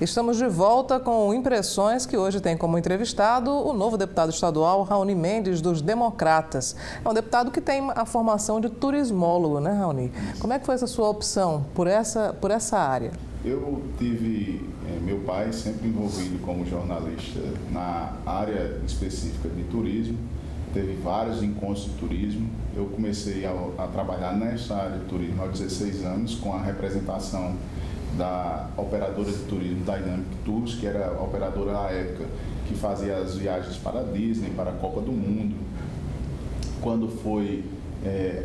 Estamos de volta com Impressões, que hoje tem como entrevistado o novo deputado estadual, Raoni Mendes, dos Democratas. É um deputado que tem a formação de turismólogo, né, Raoni? Como é que foi essa sua opção por essa área? Eu tive meu pai sempre envolvido como jornalista na área específica de turismo. Teve vários encontros de turismo. Eu comecei a trabalhar nessa área de turismo aos 16 anos com a representação da operadora de turismo Dynamic Tours, que era a operadora à época que fazia as viagens para a Disney, para a Copa do Mundo. Quando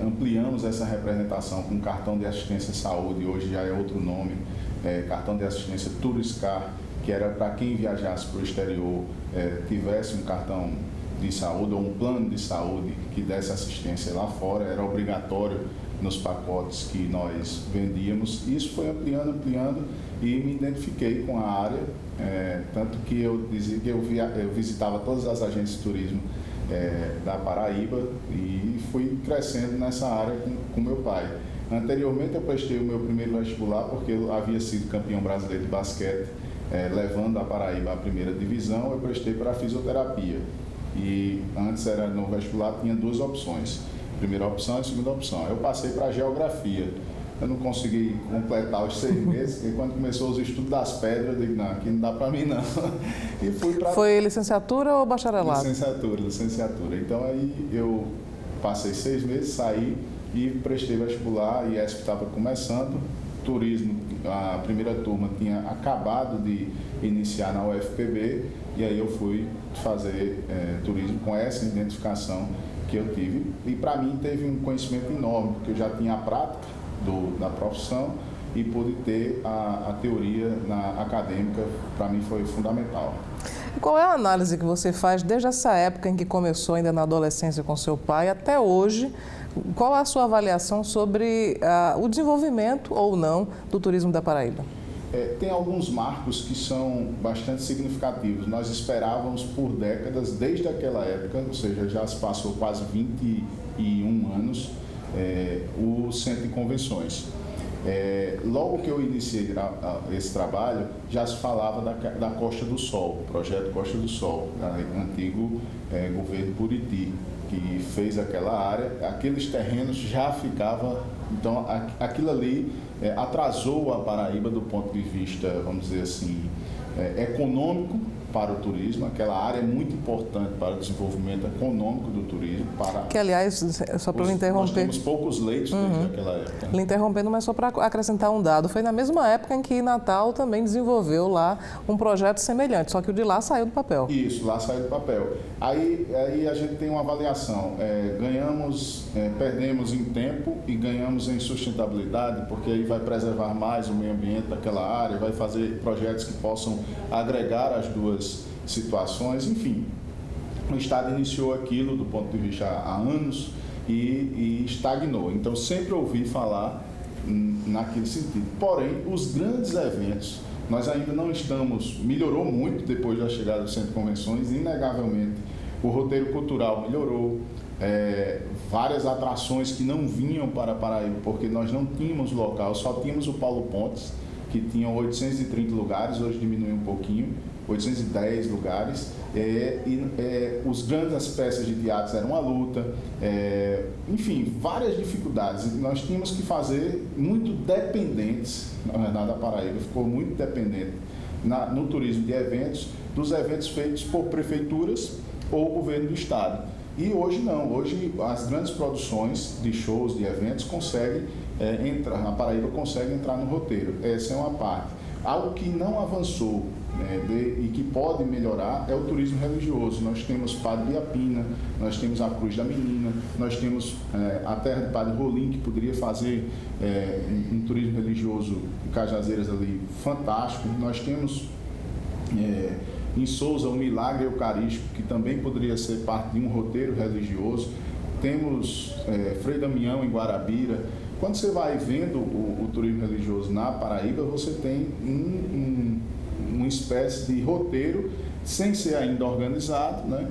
ampliamos essa representação com cartão de assistência à saúde, hoje já é outro nome, cartão de assistência Turiscar, que era para quem viajasse para o exterior, tivesse um cartão de saúde ou um plano de saúde que desse assistência lá fora, era obrigatório nos pacotes que nós vendíamos. Isso foi ampliando e me identifiquei com a área, tanto que eu dizia que eu visitava todas as agências de turismo da Paraíba e fui crescendo nessa área com meu pai. Anteriormente eu prestei o meu primeiro vestibular porque eu havia sido campeão brasileiro de basquete, levando a Paraíba à primeira divisão. Eu prestei para a fisioterapia e antes era no vestibular, tinha duas opções, primeira opção e segunda opção. Eu passei para a geografia. Eu não consegui completar os 6 meses, e quando começou os estudos das pedras, eu digo, não, aqui não dá para mim não. E fui para... Foi licenciatura ou bacharelado? Licenciatura. Então aí eu passei 6 meses, saí e prestei vestibular, e IESP estava começando. Turismo, a primeira turma tinha acabado de iniciar na UFPB, e aí eu fui fazer turismo com essa identificação que eu tive. E para mim teve um conhecimento enorme, porque eu já tinha a prática da profissão e pude ter a teoria acadêmica. Para mim foi fundamental. E qual é a análise que você faz desde essa época em que começou ainda na adolescência com seu pai até hoje? Qual é a sua avaliação sobre o desenvolvimento ou não do turismo da Paraíba? Tem alguns marcos que são bastante significativos. Nós esperávamos por décadas, desde aquela época, ou seja, já se passou quase 21 anos, o Centro de Convenções. Logo que eu iniciei esse trabalho, já se falava da Costa do Sol, o projeto Costa do Sol, antigo governo Buriti, que fez aquela área. Aqueles terrenos já ficavam, então aquilo ali atrasou a Paraíba do ponto de vista, vamos dizer assim, econômico para o turismo. Aquela área é muito importante para o desenvolvimento econômico do turismo. Que, aliás, só para lhe interromper... Nós temos poucos leitos desde aquela época. Lhe interrompendo, mas só para acrescentar um dado. Foi na mesma época em que Natal também desenvolveu lá um projeto semelhante, só que o de lá saiu do papel. Isso, lá saiu do papel. Aí a gente tem uma avaliação. Perdemos em tempo e ganhamos em sustentabilidade, porque aí vai preservar mais o meio ambiente daquela área, vai fazer projetos que possam agregar as duas situações. Enfim, o Estado iniciou aquilo do ponto de vista há anos e estagnou. Então, sempre ouvi falar naquele sentido. Porém, os grandes eventos, nós ainda não estamos... Melhorou muito depois da chegada do Centro de Convenções, inegavelmente. O roteiro cultural melhorou. Várias atrações que não vinham para Paraíba, porque nós não tínhamos local, só tínhamos o Paulo Pontes, que tinha 830 lugares, hoje diminuiu um pouquinho, 810 lugares, as grandes peças de teatro eram uma luta, enfim, várias dificuldades. Nós tínhamos que fazer muito dependentes, na verdade a Paraíba ficou muito dependente no turismo de eventos, dos eventos feitos por prefeituras ou governo do estado. E hoje não, hoje as grandes produções de shows, de eventos conseguem entrar, a Paraíba consegue entrar no roteiro. Essa é uma parte. Algo que não avançou e que pode melhorar é o turismo religioso. Nós temos Padre Biapina, nós temos a Cruz da Menina, nós temos a terra de Padre Rolim, que poderia fazer um turismo religioso em Cajazeiras ali fantástico. Nós temos em Souza o Milagre Eucarístico, que também poderia ser parte de um roteiro religioso. Temos Frei Damião em Guarabira. Quando você vai vendo o turismo religioso na Paraíba, você tem uma espécie de roteiro, sem ser ainda organizado, né?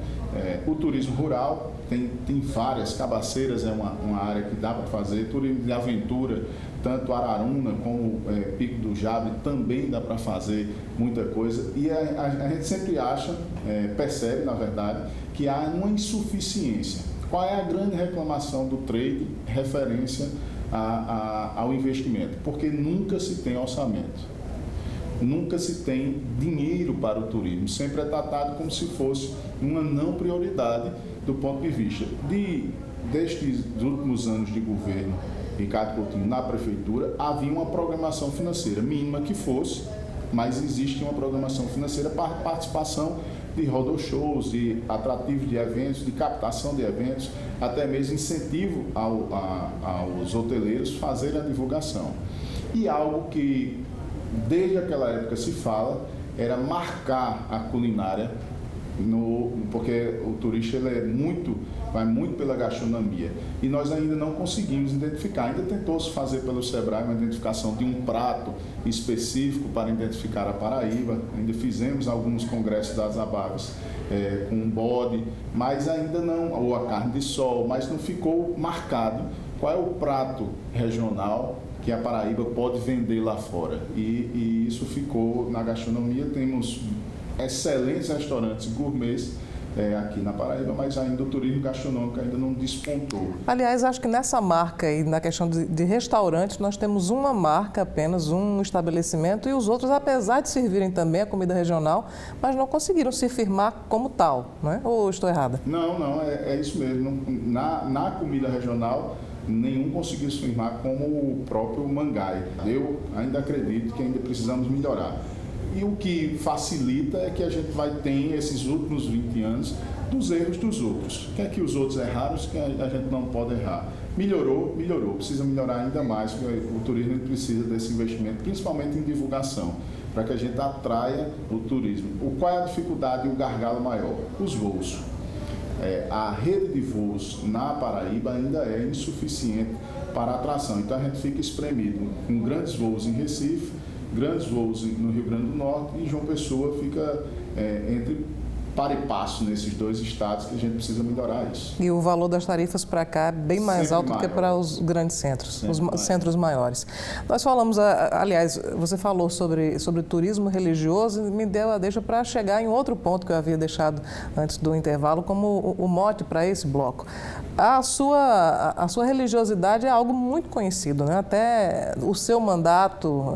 O turismo rural tem várias, Cabaceiras é uma área que dá para fazer, turismo de aventura, tanto Araruna como Pico do Jabre também dá para fazer muita coisa. E a gente sempre acha, percebe na verdade, que há uma insuficiência. Qual é a grande reclamação do trade referência ao investimento? Porque nunca se tem orçamento. Nunca se tem dinheiro para o turismo, sempre é tratado como se fosse uma não prioridade do ponto de vista destes últimos anos de governo Ricardo Coutinho na prefeitura, havia uma programação financeira, mínima que fosse, mas existe uma programação financeira para participação de roadshows, de atrativos de eventos, de captação de eventos, até mesmo incentivo aos hoteleiros fazerem a divulgação. E algo que desde aquela época se fala, era marcar a culinária, porque o turista vai muito pela gastronomia. E nós ainda não conseguimos identificar. Ainda tentou-se fazer pelo Sebrae uma identificação de um prato específico para identificar a Paraíba. Ainda fizemos alguns congressos das abaves com um bode, mas ainda não, ou a carne de sol, mas não ficou marcado qual é o prato regional que a Paraíba pode vender lá fora. E isso ficou na gastronomia. Temos excelentes restaurantes gourmets aqui na Paraíba, mas ainda o turismo gastronômico ainda não despontou. Aliás, acho que nessa marca e na questão de restaurantes, nós temos uma marca apenas, um estabelecimento, e os outros, apesar de servirem também a comida regional, mas não conseguiram se firmar como tal, não é? Ou estou errada? Não, é isso mesmo. Na comida regional, nenhum conseguiu se firmar como o próprio Mangai. Eu ainda acredito que ainda precisamos melhorar. E o que facilita é que a gente vai ter esses últimos 20 anos dos erros dos outros. O que é que os outros erraram, que a gente não pode errar? Melhorou, precisa melhorar ainda mais, porque o turismo precisa desse investimento, principalmente em divulgação, para que a gente atraia o turismo. Qual é a dificuldade e o gargalo maior? Os voos. A rede de voos na Paraíba ainda é insuficiente para a atração, então a gente fica espremido com grandes voos em Recife, grandes voos no Rio Grande do Norte, e João Pessoa fica entre par e passo nesses dois estados, que a gente precisa melhorar isso. E o valor das tarifas para cá é bem mais alto do que para os grandes centros, os centros maiores. Nós falamos, aliás, você falou sobre turismo religioso e me deu a deixa para chegar em outro ponto que eu havia deixado antes do intervalo como o mote para esse bloco. A sua religiosidade é algo muito conhecido, né? Até o seu mandato,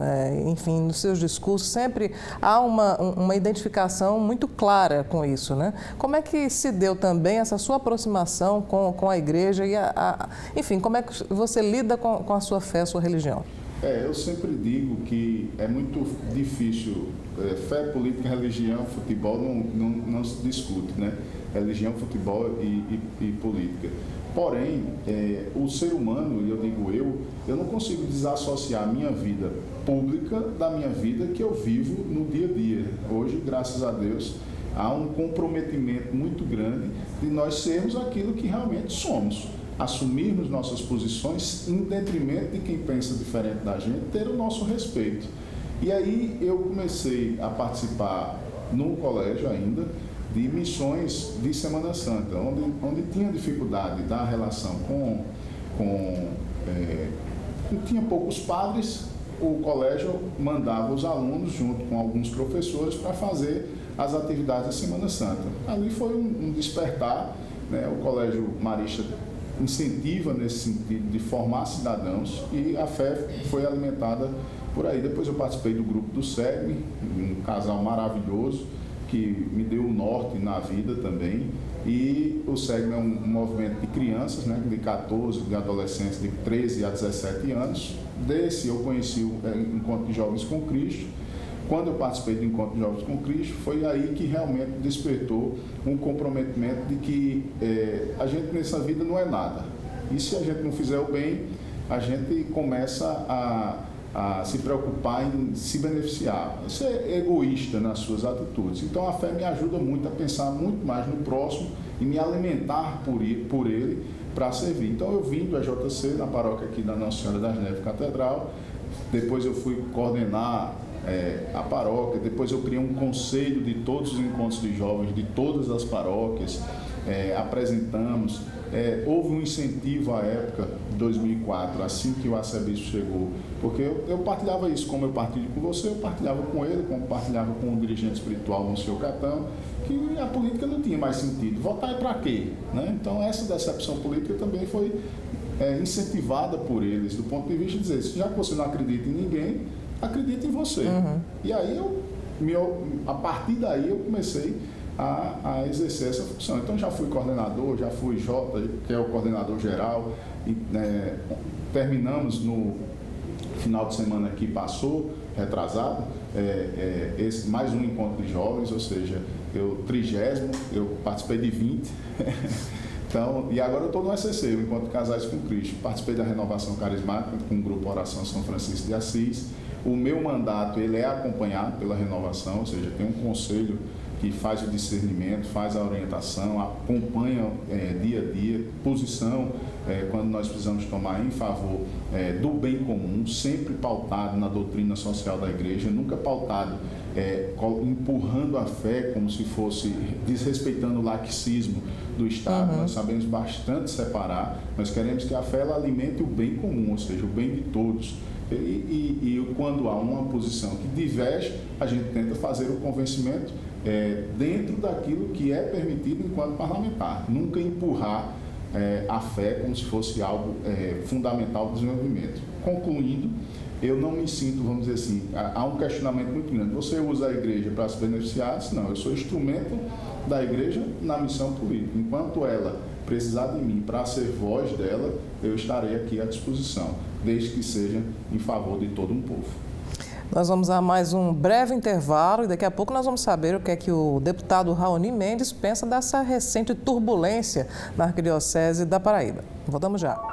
enfim, nos seus discursos, sempre há uma identificação muito clara com isso, né? Como é que se deu também essa sua aproximação com a igreja e, enfim, como é que você lida com a sua fé, a sua religião? Eu sempre digo que é muito difícil, fé, política, religião, futebol não se discute, né? Religião, futebol e política. Porém, o ser humano, e eu digo eu não consigo desassociar a minha vida pública da minha vida que eu vivo no dia a dia. Hoje, graças a Deus, há um comprometimento muito grande de nós sermos aquilo que realmente somos. Assumirmos nossas posições em detrimento de quem pensa diferente da gente, ter o nosso respeito. E aí eu comecei a participar no colégio ainda de missões de Semana Santa, onde tinha dificuldade da relação tinha poucos padres, o colégio mandava os alunos junto com alguns professores para fazer as atividades da Semana Santa. Ali foi um despertar, né? O Colégio Marista incentiva nesse sentido de formar cidadãos e a fé foi alimentada por aí. Depois eu participei do grupo do SEGME, um casal maravilhoso que me deu o norte na vida também. E o SEGME é um movimento de crianças, né, de 14, de adolescentes de 13 a 17 anos. Desse eu conheci o Encontro de Jovens com Cristo. Quando eu participei do Encontro de Jovens com Cristo, foi aí que realmente despertou um comprometimento de que a gente nessa vida não é nada. E se a gente não fizer o bem, a gente começa a se preocupar em se beneficiar, ser egoísta nas suas atitudes. Então a fé me ajuda muito a pensar muito mais no próximo e me alimentar por ele para servir. Então eu vim do EJC, na paróquia aqui da Nossa Senhora das Neves Catedral, depois eu fui coordenar a paróquia, depois eu criei um conselho de todos os encontros de jovens de todas as paróquias, apresentamos. Houve um incentivo à época, de 2004, assim que o arcebispo chegou, porque eu partilhava isso, como eu partilho com você, eu partilhava com ele, como partilhava com o dirigente espiritual, o senhor Catão, que a política não tinha mais sentido. Votar é para quê? Né? Então, essa decepção política também foi incentivada por eles, do ponto de vista de dizer, já que você não acredita em ninguém, acredita em você. Uhum. E aí, a partir daí, eu comecei a exercer essa função. Então, já fui coordenador, já fui Jota, que é o coordenador geral, e terminamos no final de semana que passou, retrasado, mais um encontro de jovens, ou seja, 30º, eu participei de 20. Então, e agora eu estou no ECC, o Encontro de Casais com Cristo. Participei da renovação carismática com o grupo Oração São Francisco de Assis. O meu mandato ele é acompanhado pela renovação, ou seja, tem um conselho que faz o discernimento, faz a orientação, acompanha dia a dia, posição quando nós precisamos tomar em favor do bem comum, sempre pautado na doutrina social da igreja, nunca pautado empurrando a fé como se fosse desrespeitando o laxismo do Estado. Uhum. Nós sabemos bastante separar, nós queremos que a fé ela alimente o bem comum, ou seja, o bem de todos. E quando há uma posição que diverge, a gente tenta fazer o convencimento dentro daquilo que é permitido enquanto parlamentar. Nunca empurrar a fé como se fosse algo fundamental do desenvolvimento. Concluindo, eu não me sinto, vamos dizer assim, há um questionamento muito grande. Você usa a igreja para se beneficiar? Não, eu sou instrumento da igreja na missão política. Enquanto ela precisar de mim para ser voz dela, eu estarei aqui à disposição, desde que seja em favor de todo um povo. Nós vamos a mais um breve intervalo e daqui a pouco nós vamos saber o que é que o deputado Raoni Mendes pensa dessa recente turbulência na Arquidiocese da Paraíba. Voltamos já.